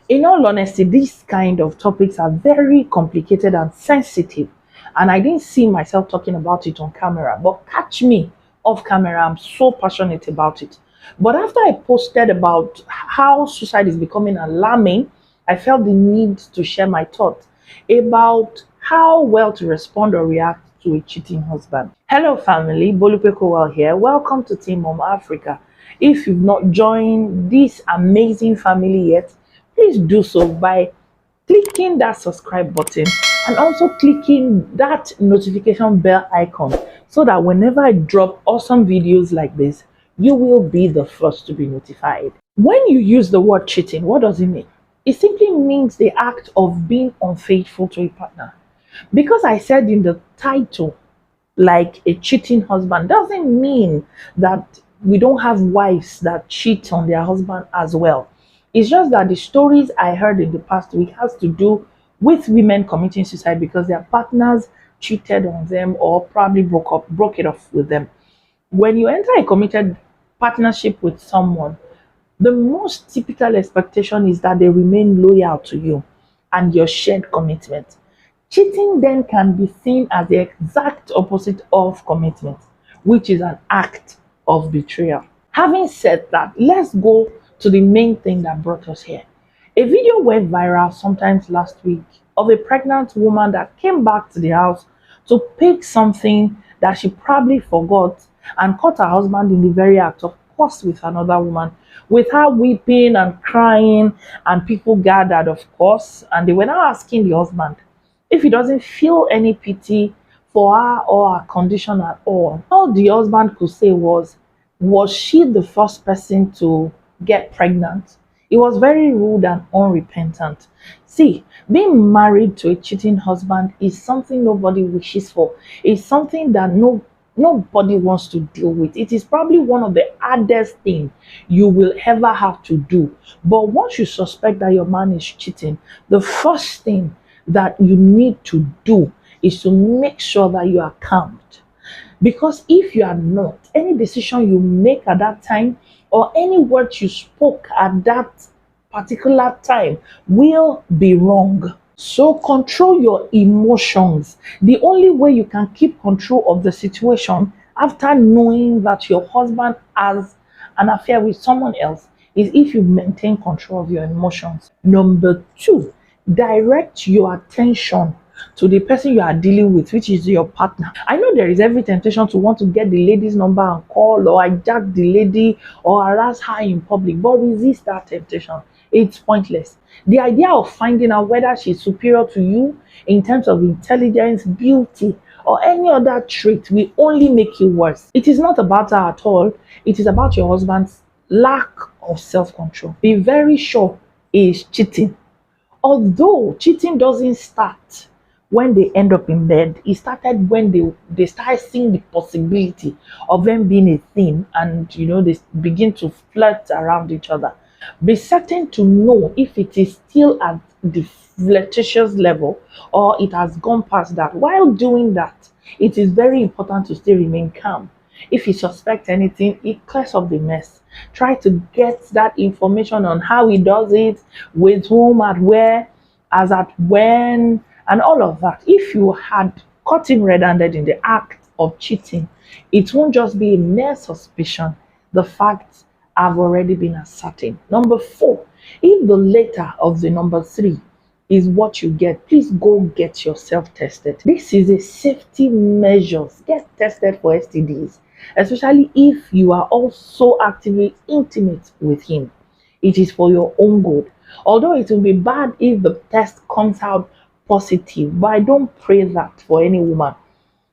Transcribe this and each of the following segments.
In all honesty, these kind of topics are very complicated and sensitive, and I didn't see myself talking about it on camera. But catch me off camera, I'm so passionate about it. But after I posted about how suicide is becoming alarming, I felt the need to share my thoughts about how well to respond or react to a cheating husband. Hello, family. Bolupe Kowal here. Welcome to Teen Mom Africa. If you've not joined this amazing family yet, please do so by clicking that subscribe button and also clicking that notification bell icon so that whenever I drop awesome videos like this, you will be the first to be notified. When you use the word cheating, what does it mean? It simply means the act of being unfaithful to a partner. Because I said in the title, like a cheating husband, doesn't mean that we don't have wives that cheat on their husband as well. It's just that the stories I heard in the past week has to do with women committing suicide because their partners cheated on them or probably broke it off with them. When you enter a committed partnership with someone, the most typical expectation is that they remain loyal to you and your shared commitment. Cheating then can be seen as the exact opposite of commitment, which is an act of betrayal. Having said that, let's go to the main thing that brought us here. A video went viral sometimes last week of a pregnant woman that came back to the house to pick something that she probably forgot and caught her husband in the very act, of course, with another woman, with her weeping and crying, and people gathered, of course, and they were now asking the husband if he doesn't feel any pity for her or her condition at all. All the husband could say was she the first person to get pregnant? It was very rude and unrepentant. See, being married to a cheating husband is something nobody wishes for. It's something that nobody wants to deal with. It is probably one of the hardest things you will ever have to do. But once you suspect that your man is cheating, the first thing that you need to do is to make sure that you are calmed. Because if you are not, any decision you make at that time or any words you spoke at that particular time will be wrong. So control your emotions. The only way you can keep control of the situation after knowing that your husband has an affair with someone else is if you maintain control of your emotions. Number two, direct your attention to the person you are dealing with, which is your partner. I know there is every temptation to want to get the lady's number and call or hijack the lady or harass her in public, but resist that temptation. It's pointless. The idea of finding out whether she's superior to you in terms of intelligence, beauty, or any other trait will only make you worse. It is not about her at all. It is about your husband's lack of self-control. Be very sure he is cheating. Although cheating doesn't start when they end up in bed, it started when they started seeing the possibility of them being a thing, and they begin to flirt around each other. Be certain to know if it is still at the flirtatious level or it has gone past that. While doing that, it is very important to still remain calm. If you suspect anything, it clears up the mess. Try to get that information on how he does it, with whom, at where, as at when, and all of that. If you had caught him red-handed in the act of cheating, it won't just be a mere suspicion. The facts have already been ascertained. Number four, if the later of the number three is what you get, please go get yourself tested. This is a safety measure. Get tested for STDs, especially if you are also actively intimate with him. It is for your own good. Although it will be bad if the test comes out positive, but I don't pray that for any woman.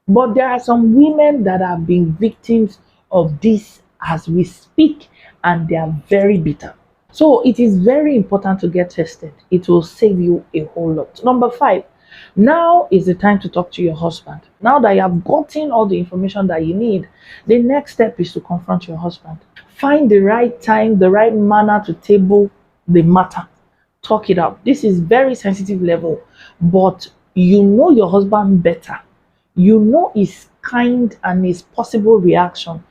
But there are some women that have been victims of this as we speak, and they are very bitter. So it is very important to get tested. It will save you a whole lot. Number five, now is the time to talk to your husband. Now that you have gotten all the information that you need, the next step is to confront your husband. Find the right time, the right manner to table the matter. Talk it out. This is very sensitive level, but you know your husband better. You know his kind and his possible reaction.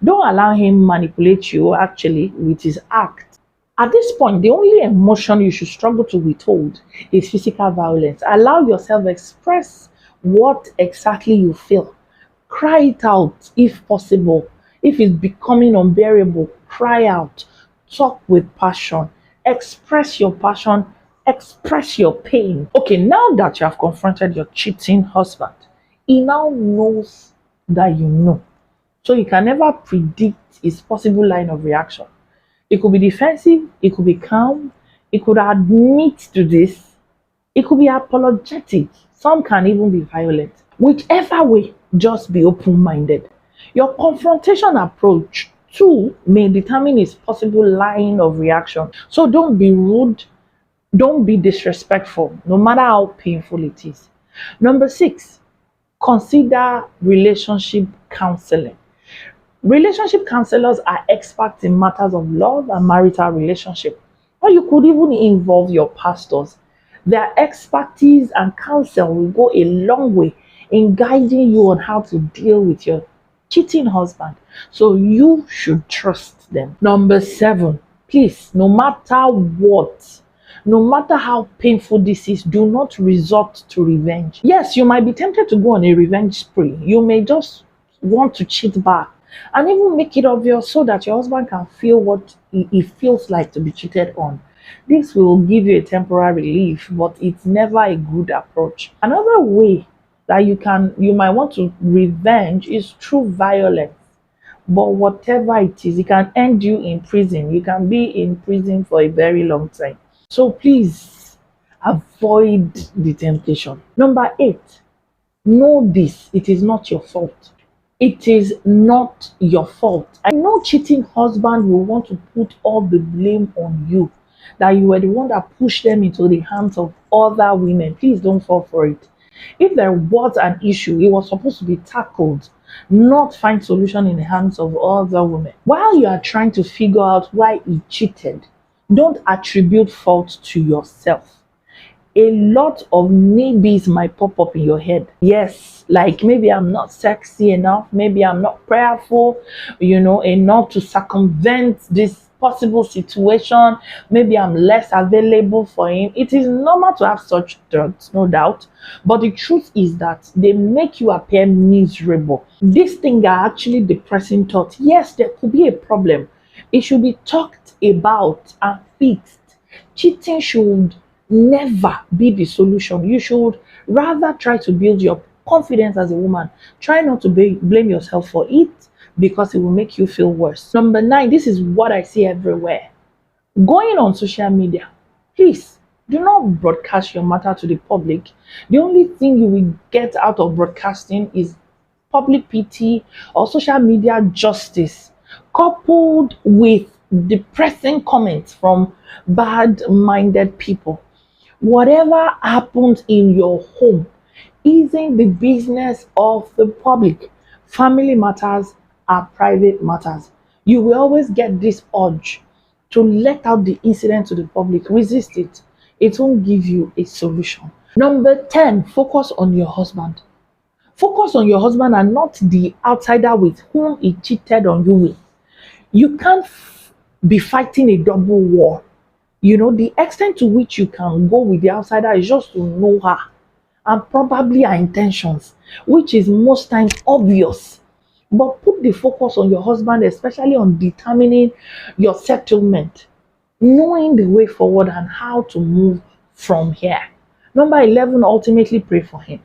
Don't allow him manipulate you actually with his act At this point, the only emotion you should struggle to withhold is physical violence. Allow yourself express what exactly you feel. Cry it out if possible. If it's becoming unbearable, cry out. Talk with passion. Express your passion. Express your pain. Okay, now that you have confronted your cheating husband, he now knows that you know. So you can never predict his possible line of reaction. It could be defensive, it could be calm, it could admit to this, it could be apologetic. Some can even be violent. Whichever way, just be open minded. Your confrontation approach too may determine his possible line of reaction. So don't be rude, don't be disrespectful, no matter how painful it is. Number six, consider relationship counseling. Relationship counselors are experts in matters of love and marital relationship. Or you could even involve your pastors. Their expertise and counsel will go a long way in guiding you on how to deal with your cheating husband. So you should trust them. Number seven, please, no matter what, no matter how painful this is, do not resort to revenge. Yes, you might be tempted to go on a revenge spree. You may just want to cheat back and even make it obvious so that your husband can feel what it feels like to be cheated on. This will give you a temporary relief, but it's never a good approach. Another way that you might want to revenge is through violence. But whatever it is, it can end you in prison. You can be in prison for a very long time. So please avoid the temptation. Number eight, know this, it is not your fault. It is not your fault. I know cheating husband will want to put all the blame on you, that you were the one that pushed them into the hands of other women. Please don't fall for it. If there was an issue, it was supposed to be tackled, not find solution in the hands of other women. While you are trying to figure out why he cheated, don't attribute fault to yourself. A lot of maybes might pop up in your head. Yes, like maybe I'm not sexy enough, maybe I'm not prayerful, enough to circumvent this possible situation. Maybe I'm less available for him. It is normal to have such thoughts, no doubt. But the truth is that they make you appear miserable. These things are actually depressing thoughts. Yes, there could be a problem. It should be talked about and fixed. Cheating should never be the solution. You should rather try to build your confidence as a woman. Try not to blame yourself for it, because it will make you feel worse. Number nine, this is what I see everywhere. Going on social media, please do not broadcast your matter to the public. The only thing you will get out of broadcasting is public pity or social media justice, coupled with depressing comments from bad-minded people. Whatever happens in your home isn't the business of the public. Family matters are private matters. You will always get this urge to let out the incident to the public. Resist it. It won't give you a solution. Number 10, focus on your husband. Focus on your husband and not the outsider with whom he cheated on you with. You can't be fighting a double war. The extent to which you can go with the outsider is just to know her and probably her intentions, which is most times obvious. But put the focus on your husband, especially on determining your settlement, knowing the way forward and how to move from here. Number 11, ultimately pray for him.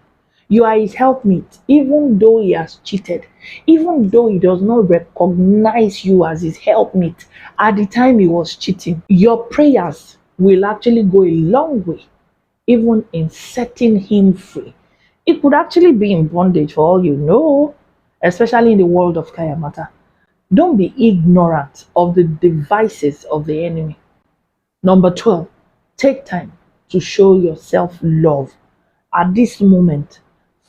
You are his helpmate, even though he has cheated, even though he does not recognize you as his helpmate at the time he was cheating. Your prayers will actually go a long way, even in setting him free. It could actually be in bondage for all you know, especially in the world of Kayamata. Don't be ignorant of the devices of the enemy. Number 12, take time to show yourself love. At this moment,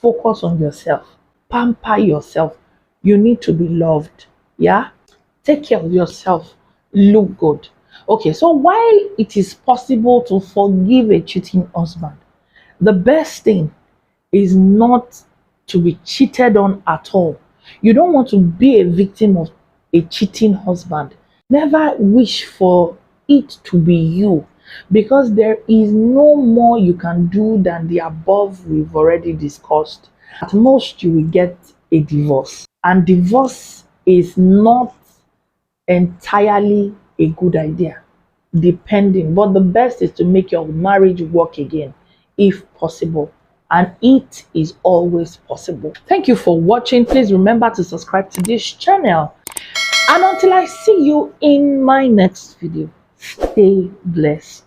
focus on yourself. Pamper yourself. You need to be loved. Yeah? Take care of yourself. Look good. Okay, so while it is possible to forgive a cheating husband, the best thing is not to be cheated on at all. You don't want to be a victim of a cheating husband. Never wish for it to be you, because there is no more you can do than the above we've already discussed. At most, you will get a divorce, and divorce is not entirely a good idea, depending. But the best is to make your marriage work again, if possible. And it is always possible. Thank you for watching. Please remember to subscribe to this channel. And until I see you in my next video, stay blessed.